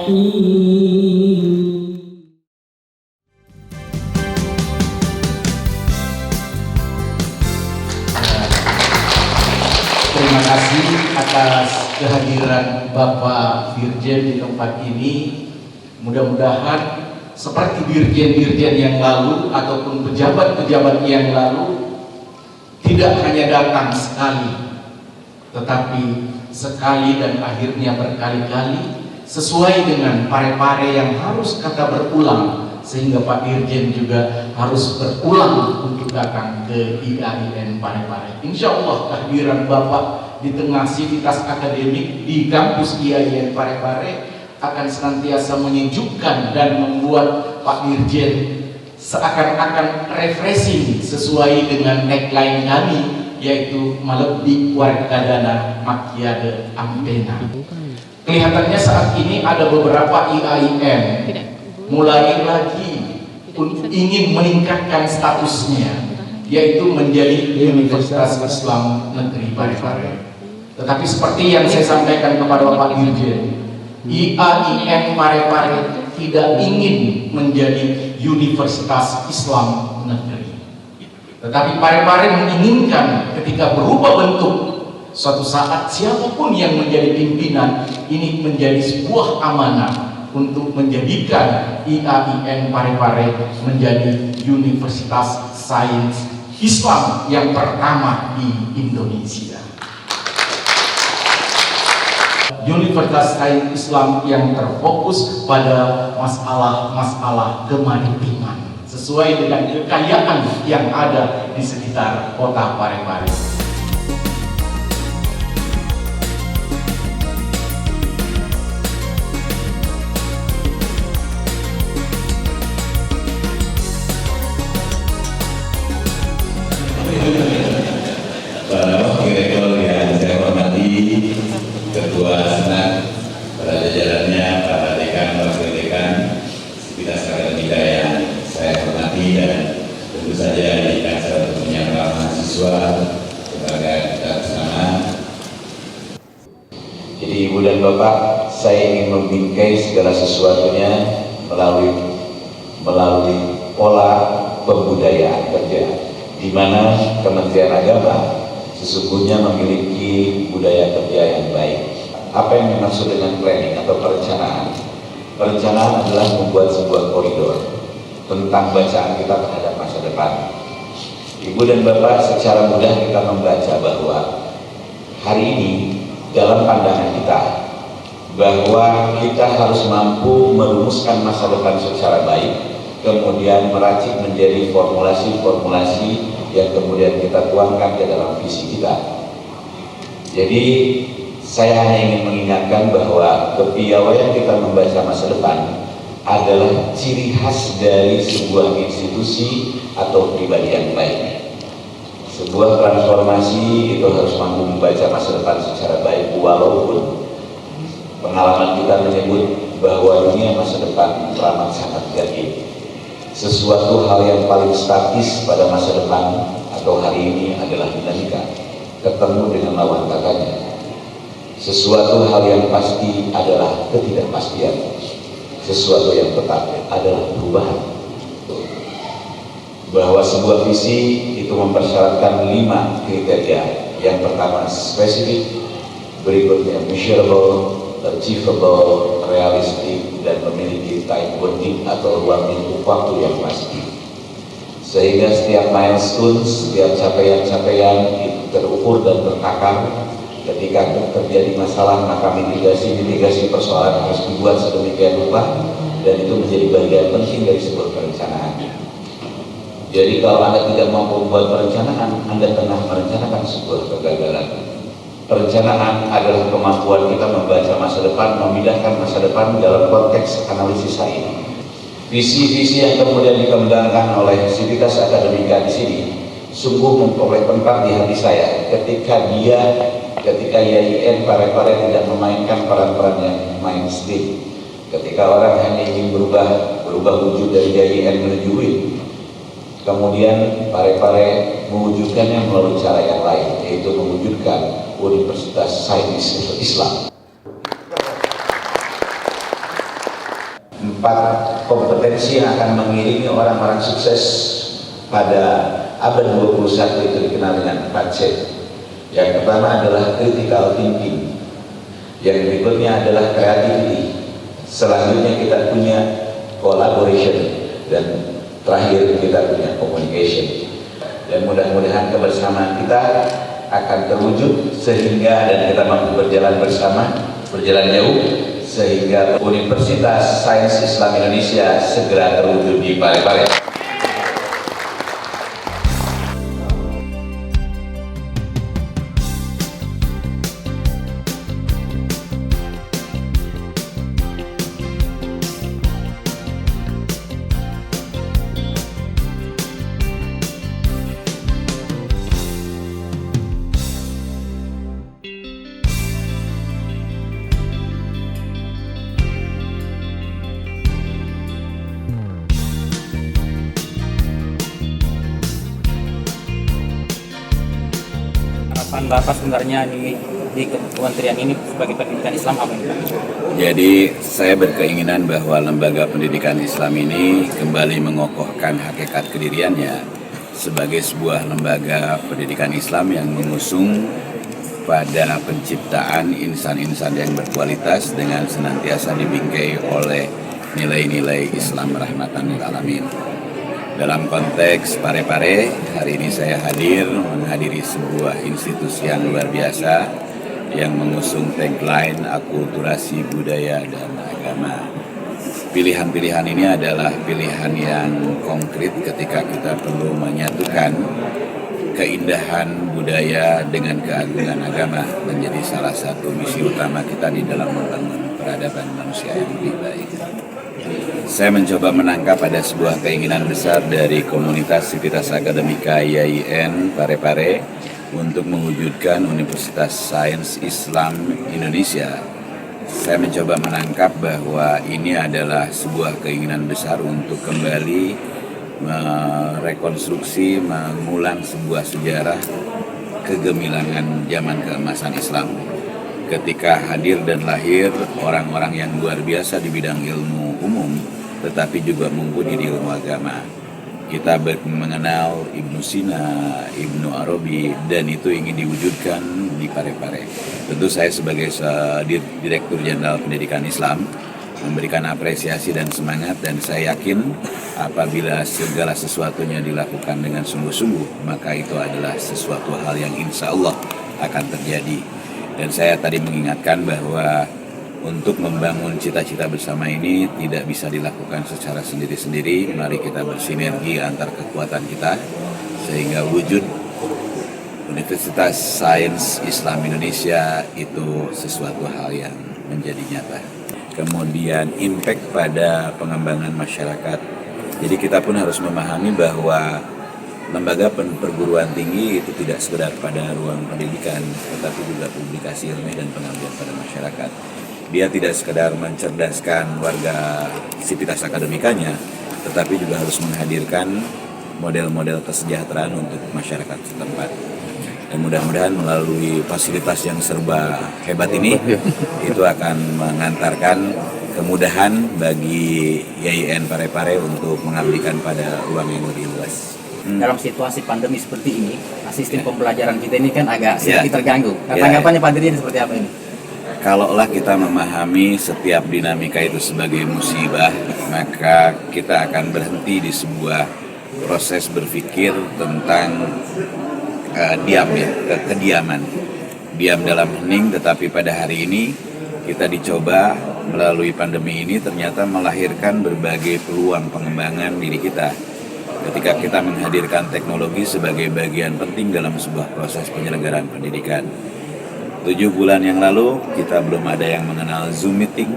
الرحيم. Terima kasih atas kehadiran Bapak Dirjen di tempat ini. Mudah-mudahan seperti dirjen-dirjen yang lalu ataupun pejabat-pejabat yang lalu, tidak hanya datang sekali, tetapi sekali dan akhirnya berkali-kali, sesuai dengan pare-pare yang harus kata berulang, sehingga Pak Dirjen juga harus berulang untuk datang ke IAIN Parepare. Insya Allah kehadiran Bapak di tengah sivitas akademik di kampus IAIN Parepare akan senantiasa menyejukkan dan membuat Pak Dirjen seakan-akan refreshing sesuai dengan tagline kami, yaitu Malebdi Wargadana Makiade Ampena. Kelihatannya saat ini ada beberapa IAIN mulai lagi ingin meningkatkan statusnya, yaitu menjadi Universitas Islam Negeri Parepare. Tetapi seperti yang saya sampaikan kepada Bapak Dirjen, IAIN Parepare tidak ingin menjadi Universitas Islam Negeri, tetapi Parepare menginginkan ketika berubah bentuk, suatu saat siapapun yang menjadi pimpinan ini menjadi sebuah amanah untuk menjadikan IAIN Parepare menjadi Universitas Sains Islam yang pertama di Indonesia. Universitas Sains Islam yang terfokus pada masalah-masalah kemaritiman sesuai dengan kekayaan yang ada di sekitar kota Parepare. Para wakil rektor yang saya hormati, Ketua Senat, para jajarannya, para dekan, wakil dekan, sivitas akademika yang saya hormati, dan tentu saja dekan serta tentunya para mahasiswa, keluarga kita bersama. Jadi Ibu dan Bapak, saya ingin membingkai segala sesuatunya melalui pola pembudayaan kerja, di mana Kementerian Agama sesungguhnya memiliki budaya kerja yang baik. Apa yang dimaksud dengan planning atau perencanaan? Perencanaan adalah membuat sebuah koridor tentang bacaan kita terhadap masa depan. Ibu dan Bapak, secara mudah kita membaca bahwa hari ini dalam pandangan kita bahwa kita harus mampu merumuskan masa depan secara baik, kemudian meracik menjadi formulasi-formulasi yang kemudian kita tuangkan ke dalam visi kita. Jadi saya hanya ingin mengingatkan bahwa kepiawaian kita membaca masa depan adalah ciri khas dari sebuah institusi atau pribadi yang baik. Sebuah transformasi itu harus mampu membaca masa depan secara baik, walaupun pengalaman kita menyebut bahwa dunia masa depan teramat sangat gaib. Sesuatu hal yang paling statis pada masa depan atau hari ini adalah dinamika, ketemu dengan lawan katanya. Sesuatu hal yang pasti adalah ketidakpastian, sesuatu yang tetap adalah perubahan. Bahwa sebuah visi itu mempersyaratkan 5 kriteria. Yang pertama spesifik, berikutnya measurable, achievable, realistik, dan memiliki time bounding atau ruang lingkup waktu yang pasti. Sehingga setiap milestone, setiap capaian-capaian itu terukur dan tertakar. Ketika terjadi masalah, maka mitigasi persoalan harus dibuat sedemikian rupa, dan itu menjadi bagian penting dari sebuah perencanaan. Jadi kalau Anda tidak mampu membuat perencanaan, Anda tengah merencanakan sebuah kegagalan. Perencanaan adalah kemampuan kita membaca masa depan, memindahkan masa depan dalam konteks analisis hari ini. Visi-visi yang kemudian dikembangkan oleh sivitas akademika di sini sungguh memperoleh tempat di hati saya ketika IAIN Parepare tidak memainkan peran-peran yang mainstream. Ketika orang hanya ingin berubah wujud dari IAIN menuju UIN, kemudian Parepare mewujudkannya melalui cara yang lain, yaitu mewujudkan Universitas Sains Islam. 4 kompetensi yang akan mengiringi orang-orang sukses pada abad 21 itu dikenal dengan 4C. Yang pertama adalah critical thinking, yang berikutnya adalah creativity, selanjutnya kita punya collaboration, dan terakhir kita punya communication. Dan mudah-mudahan kebersamaan kita akan terwujud sehingga dan kita mampu berjalan bersama, berjalan jauh, sehingga Universitas Sains Islam Indonesia segera terwujud di Parepare. Harapan Bapak sebenarnya di kementerian ini sebagai pendidikan Islam apa ini? Jadi saya berkeinginan bahwa lembaga pendidikan Islam ini kembali mengokohkan hakikat kediriannya sebagai sebuah lembaga pendidikan Islam yang mengusung pada penciptaan insan-insan yang berkualitas dengan senantiasa dibingkai oleh nilai-nilai Islam rahmatan lil alamin. Dalam konteks Parepare, hari ini saya menghadiri sebuah institusi yang luar biasa yang mengusung tagline akulturasi budaya dan agama. Pilihan-pilihan ini adalah pilihan yang konkret ketika kita perlu menyatukan keindahan budaya dengan keagungan agama menjadi salah satu misi utama kita di dalam membangun peradaban manusia yang lebih baik. Saya mencoba menangkap ada sebuah keinginan besar dari komunitas Sivitas Akademika YIN Parepare untuk mewujudkan Universitas Sains Islam Indonesia. Saya mencoba menangkap bahwa ini adalah sebuah keinginan besar untuk kembali merekonstruksi, mengulang sebuah sejarah kegemilangan zaman keemasan Islam. Ketika hadir dan lahir orang-orang yang luar biasa di bidang ilmu umum, tetapi juga mumpuni di ilmu agama. Kita mengenal Ibnu Sina, Ibnu Arabi, dan itu ingin diwujudkan di Parepare. Tentu saya sebagai Direktur Jenderal Pendidikan Islam memberikan apresiasi dan semangat, dan saya yakin apabila segala sesuatunya dilakukan dengan sungguh-sungguh, maka itu adalah sesuatu hal yang insya Allah akan terjadi. Dan saya tadi mengingatkan bahwa untuk membangun cita-cita bersama ini tidak bisa dilakukan secara sendiri-sendiri. Mari kita bersinergi antar kekuatan kita sehingga wujud Universitas Sains Islam Indonesia itu sesuatu hal yang menjadi nyata. Kemudian impact pada pengembangan masyarakat. Jadi kita pun harus memahami bahwa lembaga perguruan tinggi itu tidak sekedar pada ruang pendidikan, tetapi juga publikasi ilmiah dan pengabdian pada masyarakat. Dia tidak sekedar mencerdaskan warga Sivitas Akademikanya, tetapi juga harus menghadirkan model-model kesejahteraan untuk masyarakat setempat. Dan mudah-mudahan melalui fasilitas yang serba hebat ini, itu akan mengantarkan kemudahan bagi YIN Parepare untuk mengabdikan pada ruang yang lebih luas. Dalam situasi pandemi seperti ini, sistem pembelajaran kita ini kan agak sedikit terganggu. Tanggapannya Pak Dirjen seperti apa ini? Kalaulah kita memahami setiap dinamika itu sebagai musibah, maka kita akan berhenti di sebuah proses berpikir tentang kediaman. Diam dalam hening, tetapi pada hari ini kita dicoba melalui pandemi ini ternyata melahirkan berbagai peluang pengembangan diri kita. Ketika kita menghadirkan teknologi sebagai bagian penting dalam sebuah proses penyelenggaraan pendidikan. 7 bulan yang lalu kita belum ada yang mengenal Zoom Meeting,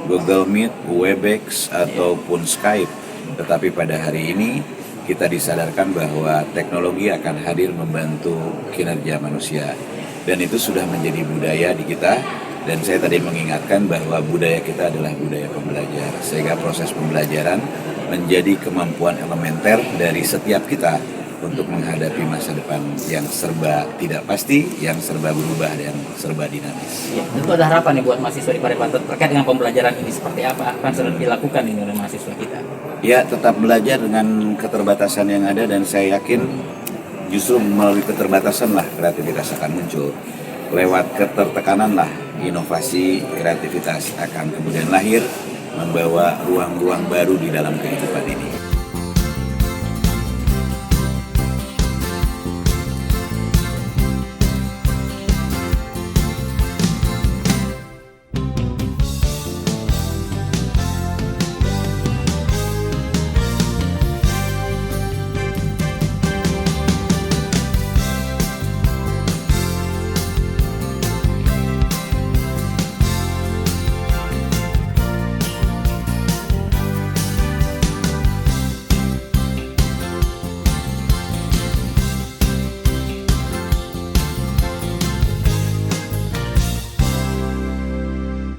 Google Meet, Webex, ataupun Skype. Tetapi pada hari ini kita disadarkan bahwa teknologi akan hadir membantu kinerja manusia. Dan itu sudah menjadi budaya di kita. Dan saya tadi mengingatkan bahwa budaya kita adalah budaya pembelajar. Sehingga proses pembelajaran menjadi kemampuan elementer dari setiap kita untuk menghadapi masa depan yang serba tidak pasti, yang serba berubah dan serba dinamis. Ya, tentu ada harapan nih buat mahasiswa di Parepanten terkait dengan pembelajaran ini seperti apa akan sudah dilakukan ini oleh mahasiswa kita. Ya, tetap belajar dengan keterbatasan yang ada, dan saya yakin justru melalui keterbatasan lah kreativitas akan muncul. Lewat ketertekanan lah inovasi, kreativitas akan kemudian lahir, membawa ruang-ruang baru di dalam kehidupan ini.